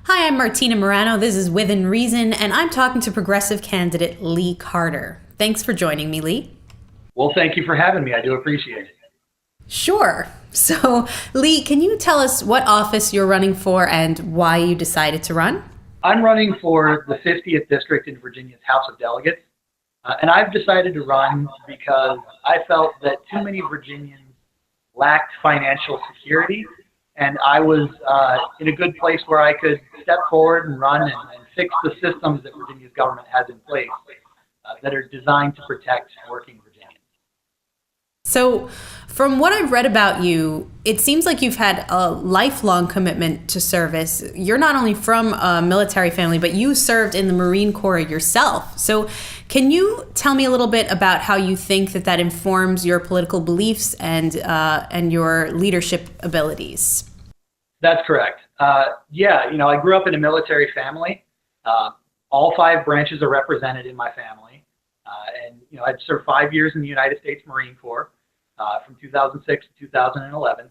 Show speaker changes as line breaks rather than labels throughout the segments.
Hi, I'm Martina Morano. This is Within Reason, and I'm talking to progressive candidate Lee Carter. Thanks for joining me, Lee.
Well, thank you for having me. I do appreciate it.
Sure. So, Lee, can you tell us what office you're running for and why you decided to run?
I'm running for the 50th District in Virginia's House of Delegates, and I've decided to run because I felt that too many Virginians lacked financial security, and I was in a good place where I could step forward and run and fix the systems that Virginia's government has in place that are designed to protect working Virginians.
So, from what I've read about you, it seems like you've had a lifelong commitment to service. You're not only from a military family, but you served in the Marine Corps yourself. So, can you tell me a little bit about how you think that informs your political beliefs and your leadership abilities?
That's correct. I grew up in a military family. All five branches are represented in my family. I'd served 5 years in the United States Marine Corps from 2006 to 2011,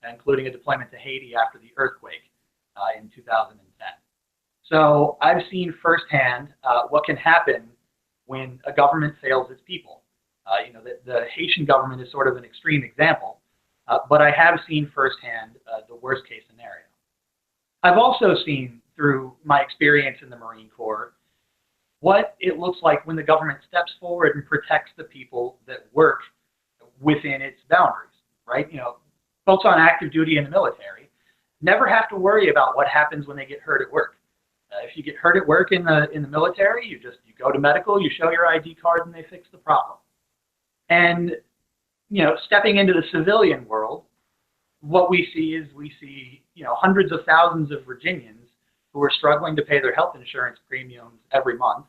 including a deployment to Haiti after the earthquake in 2010. So I've seen firsthand what can happen when a government fails its people. The Haitian government is sort of an extreme example, but I have seen firsthand the worst case scenario. I've also seen through my experience in the Marine Corps what it looks like when the government steps forward and protects the people that work within its boundaries, right? Folks on active duty in the military never have to worry about what happens when they get hurt at work. If you get hurt at work in the military, you go to medical, you show your ID card, and they fix the problem. And stepping into the civilian world, what we see is hundreds of thousands of Virginians who are struggling to pay their health insurance premiums every month,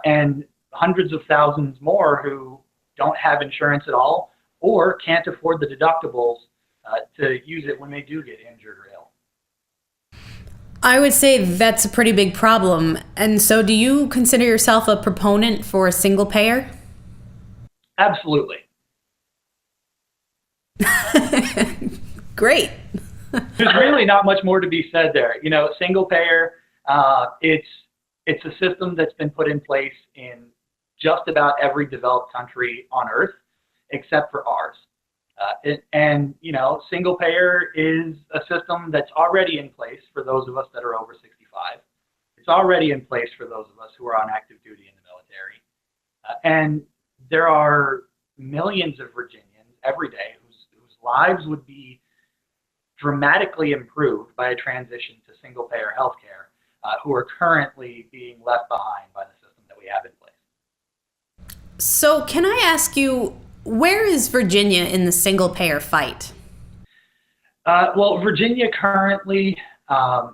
and hundreds of thousands more who don't have insurance at all or can't afford the deductibles to use it when they do get injured or ill.
I would say that's a pretty big problem. And so, do you consider yourself a proponent for a single payer?
Absolutely.
Great.
There's really not much more to be said there. Single payer, it's a system that's been put in place in just about every developed country on earth, except for ours. Single payer is a system that's already in place for those of us that are over 65. It's already in place for those of us who are on active duty in the military. And there are millions of Virginians every day whose lives would be dramatically improved by a transition to single payer healthcare, who are currently being left behind by the system that we have in place.
So, can I ask you, where is Virginia in the single payer fight?
Virginia currently, the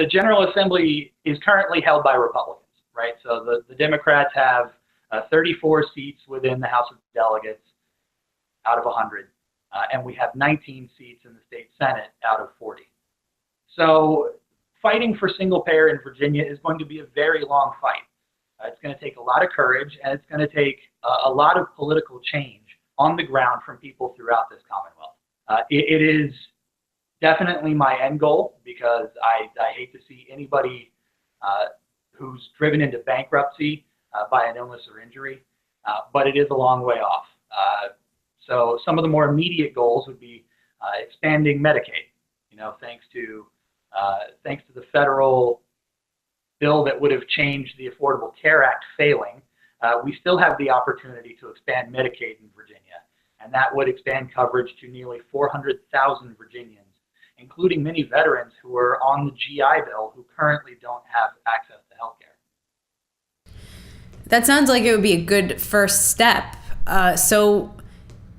General Assembly is currently held by Republicans, right? So the Democrats have 34 seats within the House of Delegates out of 100, and we have 19 seats in the state Senate out of 40. So fighting for single payer in Virginia is going to be a very long fight. It's going to take a lot of courage, and it's going to take a lot of political change on the ground from people throughout this Commonwealth. It is definitely my end goal because I hate to see anybody who's driven into bankruptcy by an illness or injury, but it is a long way off. So some of the more immediate goals would be expanding Medicaid. Thanks to the federal bill that would have changed the Affordable Care Act failing, we still have the opportunity to expand Medicaid in Virginia, and that would expand coverage to nearly 400,000 Virginians, including many veterans who are on the GI Bill who currently don't have access to health care.
That sounds like it would be a good first step. So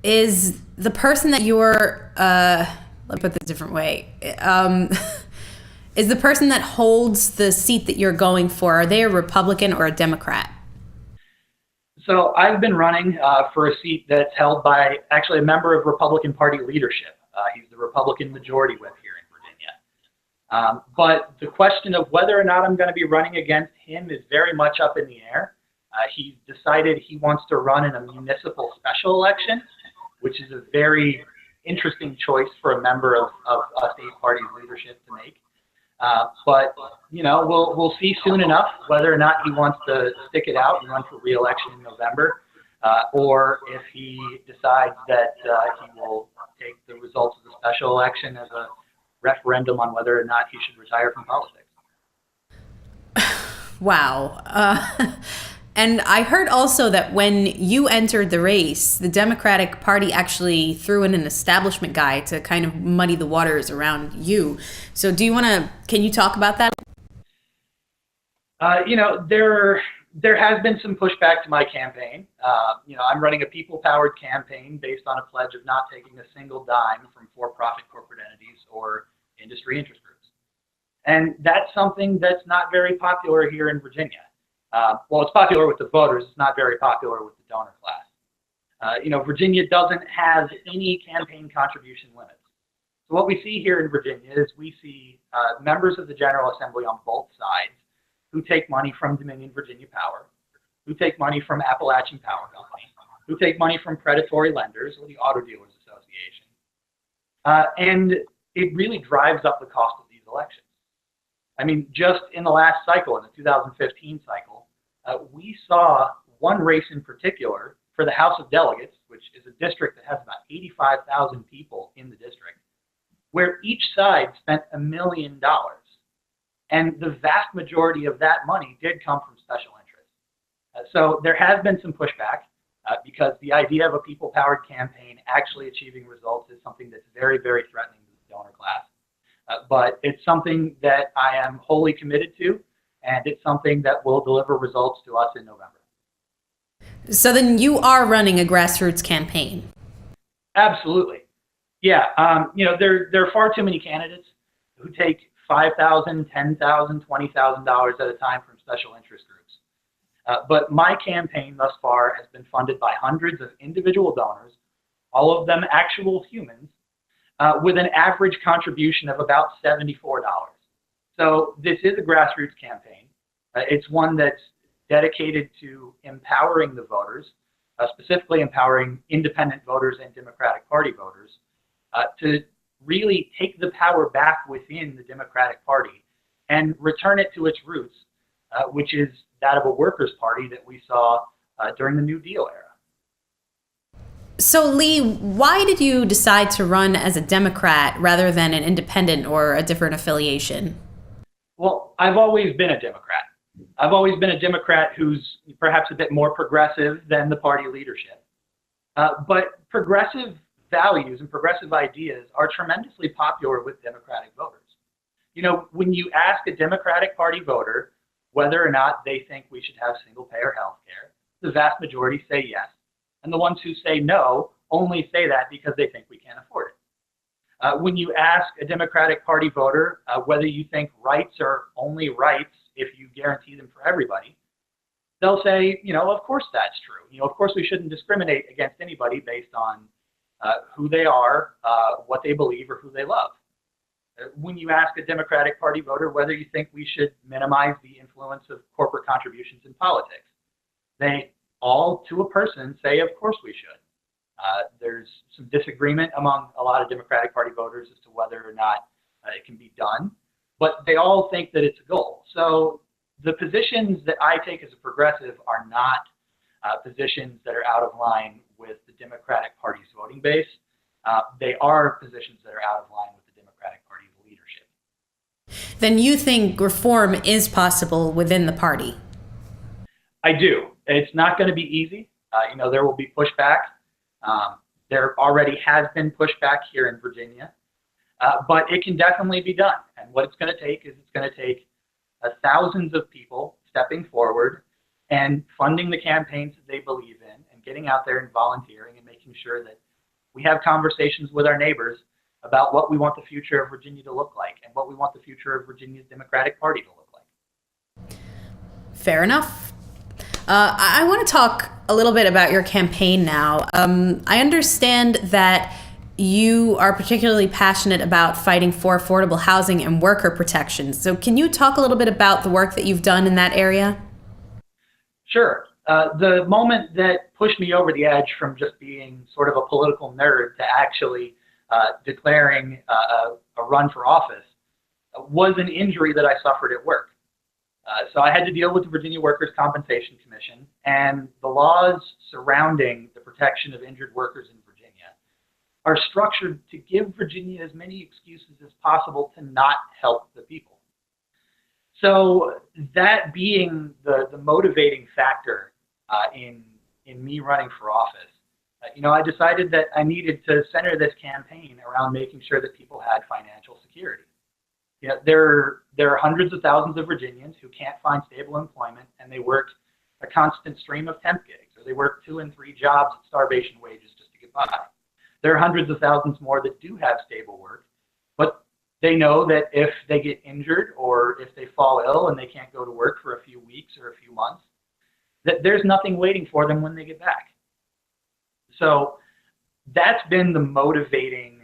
is the person that you're, let me put this a different way, is the person that holds the seat that you're going for, are they a Republican or a Democrat?
So I've been running for a seat that's held by actually a member of Republican Party leadership. He's the Republican majority whip here in Virginia. But the question of whether or not I'm going to be running against him is very much up in the air. He's decided he wants to run in a municipal special election, which is a very interesting choice for a member of a state party's leadership to make. But we'll see soon enough whether or not he wants to stick it out and run for re-election in November, or if he decides that he will take the results of the special election as a referendum on whether or not he should retire from politics.
Wow. And I heard also that when you entered the race, the Democratic Party actually threw in an establishment guy to kind of muddy the waters around you. So can you talk about that?
There has been some pushback to my campaign. I'm running a people-powered campaign based on a pledge of not taking a single dime from for-profit corporate entities or industry interest groups. And that's something that's not very popular here in Virginia. Well, it's popular with the voters. It's not very popular with the donor class. Virginia doesn't have any campaign contribution limits. So what we see here in Virginia is we see members of the General Assembly on both sides who take money from Dominion Virginia Power, who take money from Appalachian Power Company, who take money from predatory lenders or the Auto Dealers Association. And it really drives up the cost of these elections. I mean, just in the last cycle, in the 2015 cycle, we saw one race in particular for the House of Delegates, which is a district that has about 85,000 people in the district, where each side spent $1 million. And the vast majority of that money did come from special interests. So there has been some pushback because the idea of a people-powered campaign actually achieving results is something that's very, very threatening to the donor class. But it's something that I am wholly committed to, and it's something that will deliver results to us in November.
So then you are running a grassroots campaign.
Absolutely. Yeah. There are far too many candidates who take $5,000, $10,000, $20,000 at a time from special interest groups. But my campaign thus far has been funded by hundreds of individual donors, all of them actual humans, with an average contribution of about $74. So this is a grassroots campaign. It's one that's dedicated to empowering the voters, specifically empowering independent voters and Democratic Party voters, to really take the power back within the Democratic Party and return it to its roots, which is that of a workers' party that we saw during the New Deal era.
So Lee, why did you decide to run as a Democrat rather than an independent or a different affiliation?
Well, I've always been a Democrat. I've always been a Democrat who's perhaps a bit more progressive than the party leadership. But progressive values and progressive ideas are tremendously popular with Democratic voters. When you ask a Democratic Party voter whether or not they think we should have single-payer health care, the vast majority say yes. And the ones who say no only say that because they think we can't afford it. When you ask a Democratic Party voter whether you think rights are only rights if you guarantee them for everybody, they'll say, of course that's true. Of course we shouldn't discriminate against anybody based on who they are, what they believe, or who they love. When you ask a Democratic Party voter whether you think we should minimize the influence of corporate contributions in politics, they all, to a person, say, of course we should. There's some disagreement among a lot of Democratic Party voters as to whether or not it can be done, but they all think that it's a goal. So the positions that I take as a progressive are not positions that are out of line with the Democratic Party's voting base. They are positions that are out of line with the Democratic Party's leadership.
Then you think reform is possible within the party?
I do. It's not going to be easy. There will be pushback. There already has been pushback here in Virginia, but it can definitely be done. And what it's going to take is thousands of people stepping forward and funding the campaigns that they believe in and getting out there and volunteering and making sure that we have conversations with our neighbors about what we want the future of Virginia to look like and what we want the future of Virginia's Democratic Party to look like.
Fair enough. I want to talk a little bit about your campaign now. I understand that you are particularly passionate about fighting for affordable housing and worker protections. So can you talk a little bit about the work that you've done in that area?
Sure. The moment that pushed me over the edge from just being sort of a political nerd to actually declaring a run for office was an injury that I suffered at work. So I had to deal with the Virginia Workers' Compensation Commission and the laws surrounding the protection of injured workers in Virginia are structured to give Virginia as many excuses as possible to not help the people. So that being the motivating factor in me running for office, I decided that I needed to center this campaign around making sure that people had financial security. There are hundreds of thousands of Virginians who can't find stable employment, and they work a constant stream of temp gigs, or they work 2 and 3 jobs at starvation wages just to get by. There are hundreds of thousands more that do have stable work, but they know that if they get injured or if they fall ill and they can't go to work for a few weeks or a few months, that there's nothing waiting for them when they get back. So that's been the motivating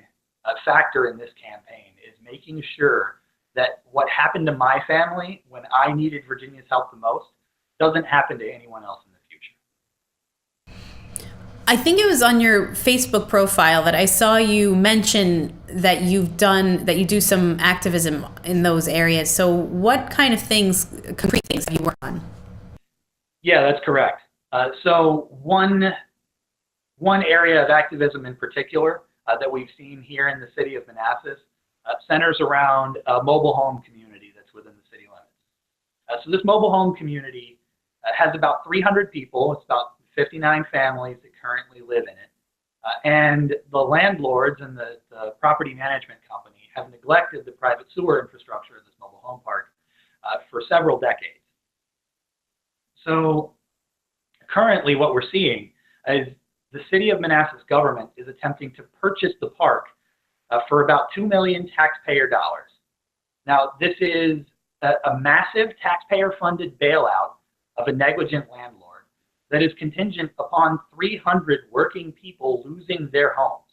factor in this campaign, is making sure that what happened to my family when I needed Virginia's help the most doesn't happen to anyone else in the future.
I think it was on your Facebook profile that I saw you mention that you do some activism in those areas. So what kind of concrete things have you worked on?
Yeah, that's correct. So one area of activism in particular that we've seen here in the city of Manassas centers around a mobile home community that's within the city limits. So this mobile home community has about 300 people. It's about 59 families that currently live in it. And the landlords and the property management company have neglected the private sewer infrastructure of this mobile home park for several decades. So currently what we're seeing is the city of Manassas government is attempting to purchase the park for about $2 million taxpayer dollars. Now, this is a massive taxpayer-funded bailout of a negligent landlord that is contingent upon 300 working people losing their homes.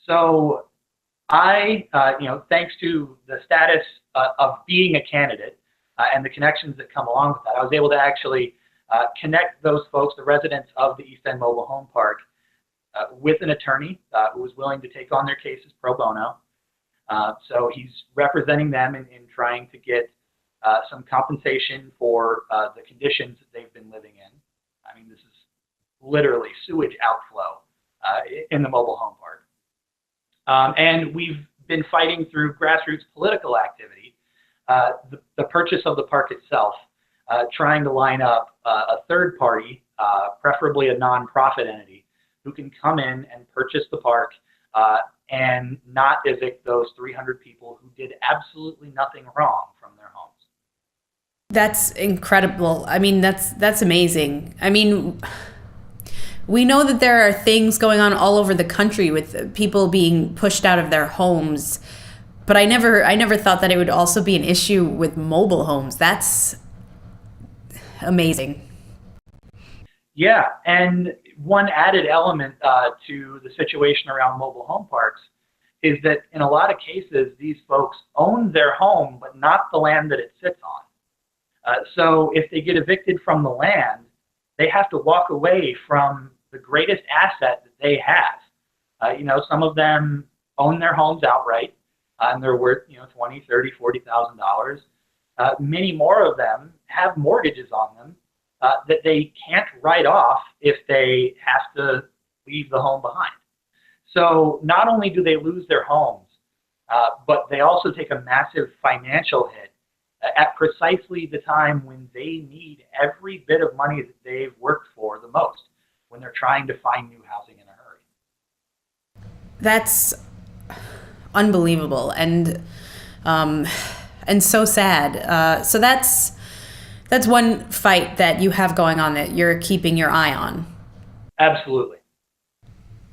So I, thanks to the status of being a candidate and the connections that come along with that, I was able to actually connect those folks, the residents of the East End Mobile Home Park, with an attorney who was willing to take on their cases pro bono. So he's representing them in trying to get some compensation for the conditions that they've been living in. I mean, this is literally sewage outflow in the mobile home park. And we've been fighting through grassroots political activity, the purchase of the park itself, trying to line up a third party, preferably a nonprofit entity, who can come in and purchase the park and not evict those 300 people who did absolutely nothing wrong from their homes.
That's incredible. I mean, that's amazing. I mean, we know that there are things going on all over the country with people being pushed out of their homes, but I never thought that it would also be an issue with mobile homes. That's amazing.
Yeah, and one added element to the situation around mobile home parks is that in a lot of cases, these folks own their home, but not the land that it sits on. So if they get evicted from the land, they have to walk away from the greatest asset that they have. Some of them own their homes outright, and they're worth, $20,000, $30,000, $40,000. Many more of them have mortgages on them that they can't write off if they have to leave the home behind. So not only do they lose their homes, but they also take a massive financial hit at precisely the time when they need every bit of money that they've worked for the most, when they're trying to find new housing in a hurry.
That's unbelievable and so sad. So that's one fight that you have going on that you're keeping your eye on.
Absolutely.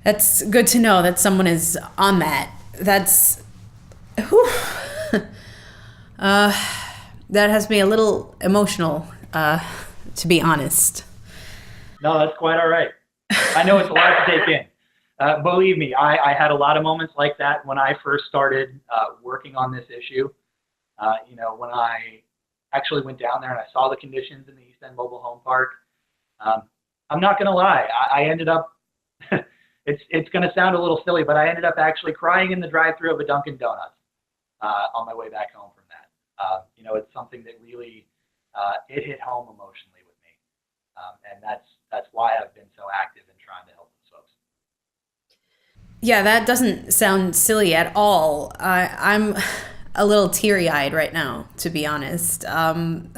That's good to know that someone is on that. That's that has me a little emotional, to be honest.
No, that's quite all right. I know it's a lot to take in. Believe me, I had a lot of moments like that when I first started working on this issue. When I actually went down there and I saw the conditions in the East End Mobile Home Park, I'm not going to lie. I ended up, it's going to sound a little silly, but I ended up actually crying in the drive-thru of a Dunkin' Donuts. on my way back home from that. It's something that really it hit home emotionally with me, and that's why I've been so active in trying to help those folks.
Yeah, that doesn't sound silly at all. I'm a little teary-eyed right now, to be honest. So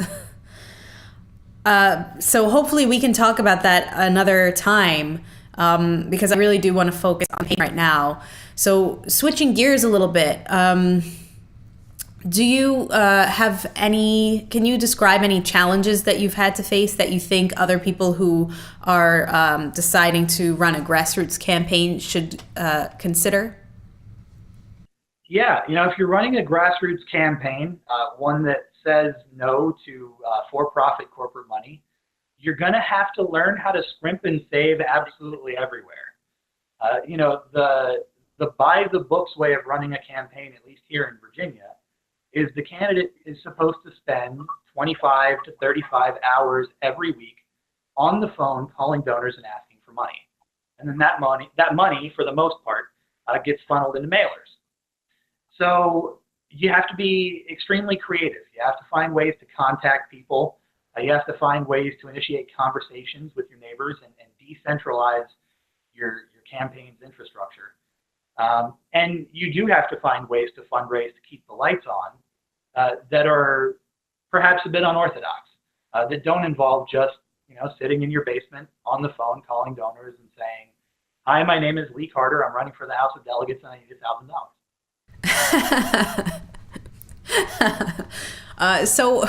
hopefully we can talk about that another time, because I really do want to focus on pain right now. So switching gears a little bit, do you can you describe any challenges that you've had to face that you think other people who are deciding to run a grassroots campaign should consider?
Yeah, if you're running a grassroots campaign, one that says no to for-profit corporate money, you're going to have to learn how to scrimp and save absolutely everywhere. The by the books way of running a campaign, at least here in Virginia, is the candidate is supposed to spend 25 to 35 hours every week on the phone calling donors and asking for money. And then that money for the most part, gets funneled into mailers. So you have to be extremely creative. You have to find ways to contact people. You have to find ways to initiate conversations with your neighbors and decentralize your campaign's infrastructure. And you do have to find ways to fundraise to keep the lights on that are perhaps a bit unorthodox, that don't involve just sitting in your basement on the phone calling donors and saying, "Hi, my name is Lee Carter. I'm running for the House of Delegates and I need $1,000."
So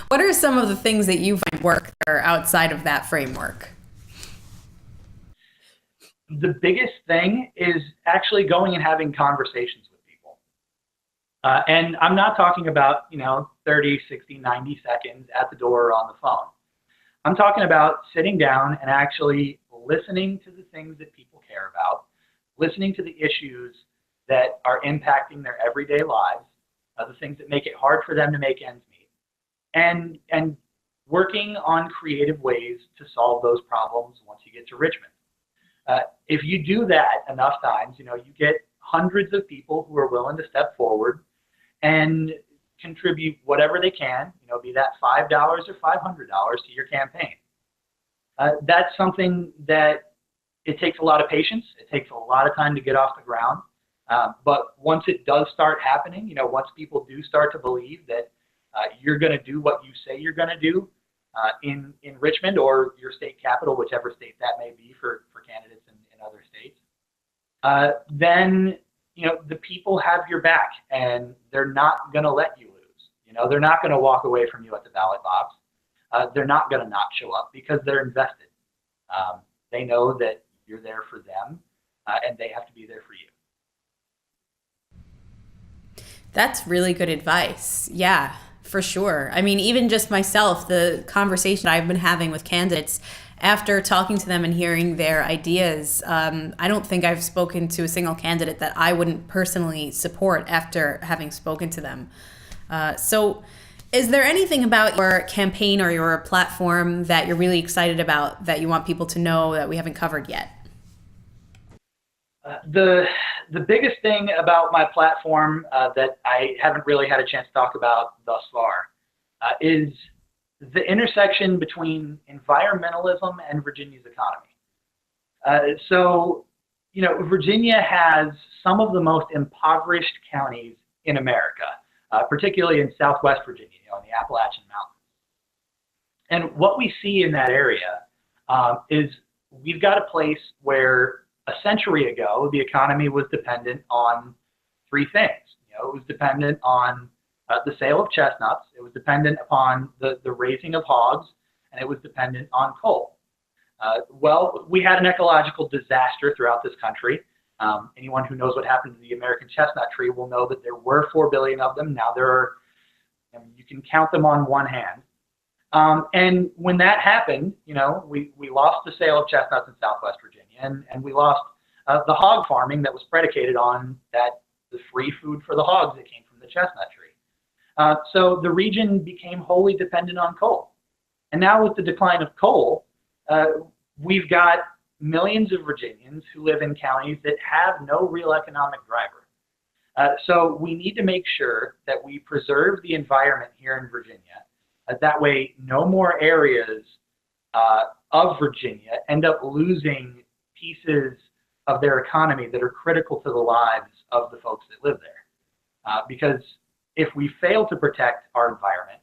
what are some of the things that you find work that are outside of that framework?
The biggest thing is actually going and having conversations with people. And I'm not talking about, 30, 60, 90 seconds at the door or on the phone. I'm talking about sitting down and actually listening to the things that people care about, listening to the issues that are impacting their everyday lives, the things that make it hard for them to make ends meet, and working on creative ways to solve those problems once you get to Richmond. If you do that enough times, you get hundreds of people who are willing to step forward and contribute whatever they can, be that $5 or $500 to your campaign. That's something that it takes a lot of patience. It takes a lot of time to get off the ground. But once it does start happening, once people do start to believe that you're going to do what you say you're going to do in Richmond or your state capital, whichever state that may be for candidates in other states, then the people have your back and they're not going to let you lose. They're not going to walk away from you at the ballot box. They're not going to not show up because they're invested. They know that you're there for them and they have to be there for you.
That's really good advice. Yeah, for sure. I mean, even just myself, the conversation I've been having with candidates after talking to them and hearing their ideas, I don't think I've spoken to a single candidate that I wouldn't personally support after having spoken to them. So is there anything about your campaign or your platform that you're really excited about that you want people to know that we haven't covered yet?
The biggest thing about my platform that I haven't really had a chance to talk about thus far is the intersection between environmentalism and Virginia's economy. Virginia has some of the most impoverished counties in America, particularly in Southwest Virginia, in the Appalachian Mountains. And what we see in that area is we've got a place where a century ago, the economy was dependent on three things. It was dependent on the sale of chestnuts, it was dependent upon the raising of hogs, and it was dependent on coal. We had an ecological disaster throughout this country. Anyone who knows what happened to the American chestnut tree will know that there were 4 billion of them. Now there are, you can count them on one hand. And when that happened, we lost the sale of chestnuts in Southwest Virginia, and we lost the hog farming that was predicated on the free food for the hogs that came from the chestnut tree. So the region became wholly dependent on coal. And now with the decline of coal, we've got millions of Virginians who live in counties that have no real economic driver. So we need to make sure that we preserve the environment here in Virginia. That way, no more areas of Virginia end up losing pieces of their economy that are critical to the lives of the folks that live there. Because if we fail to protect our environment,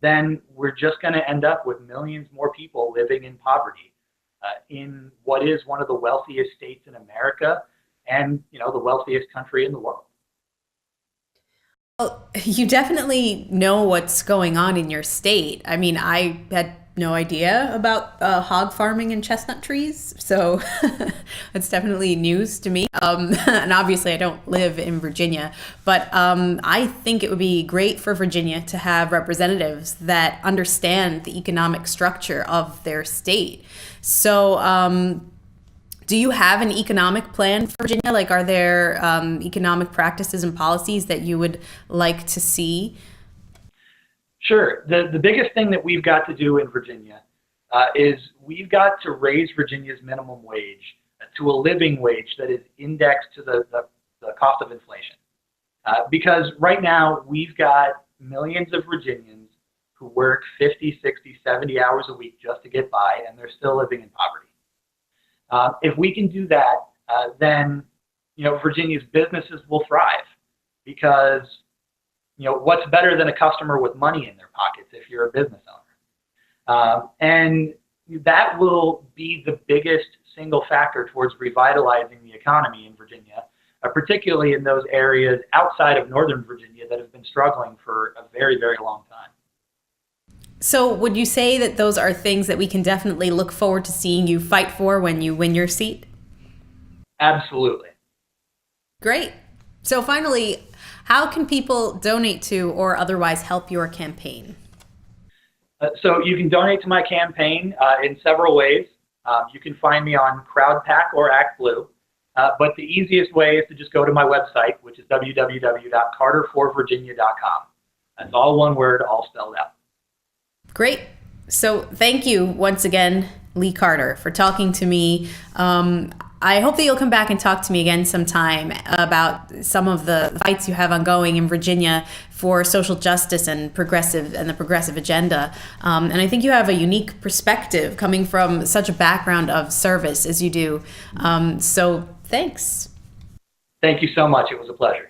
then we're just going to end up with millions more people living in poverty in what is one of the wealthiest states in America and, the wealthiest country in the world.
Well, you definitely know what's going on in your state. I mean, I had no idea about hog farming and chestnut trees, so it's definitely news to me. And obviously, I don't live in Virginia, but I think it would be great for Virginia to have representatives that understand the economic structure of their state. So, do you have an economic plan for Virginia? Like, are there economic practices and policies that you would like to see?
Sure. The biggest thing that we've got to do in Virginia is we've got to raise Virginia's minimum wage to a living wage that is indexed to the cost of inflation. Because right now, we've got millions of Virginians who work 50, 60, 70 hours a week just to get by, and they're still living in poverty. If we can do that, then Virginia's businesses will thrive, because what's better than a customer with money in their pockets if you're a business owner? And that will be the biggest single factor towards revitalizing the economy in Virginia, particularly in those areas outside of Northern Virginia that have been struggling for a very, very long time.
So would you say that those are things that we can definitely look forward to seeing you fight for when you win your seat?
Absolutely.
Great. So finally, how can people donate to or otherwise help your campaign?
So you can donate to my campaign in several ways. You can find me on CrowdPack or ActBlue. But the easiest way is to just go to my website, which is www.carterforvirginia.com. That's all one word, all spelled out.
Great. So thank you once again, Lee Carter, for talking to me. I hope that you'll come back and talk to me again sometime about some of the fights you have ongoing in Virginia for social justice and the progressive agenda. And I think you have a unique perspective coming from such a background of service as you do. So thanks.
Thank you so much. It was a pleasure.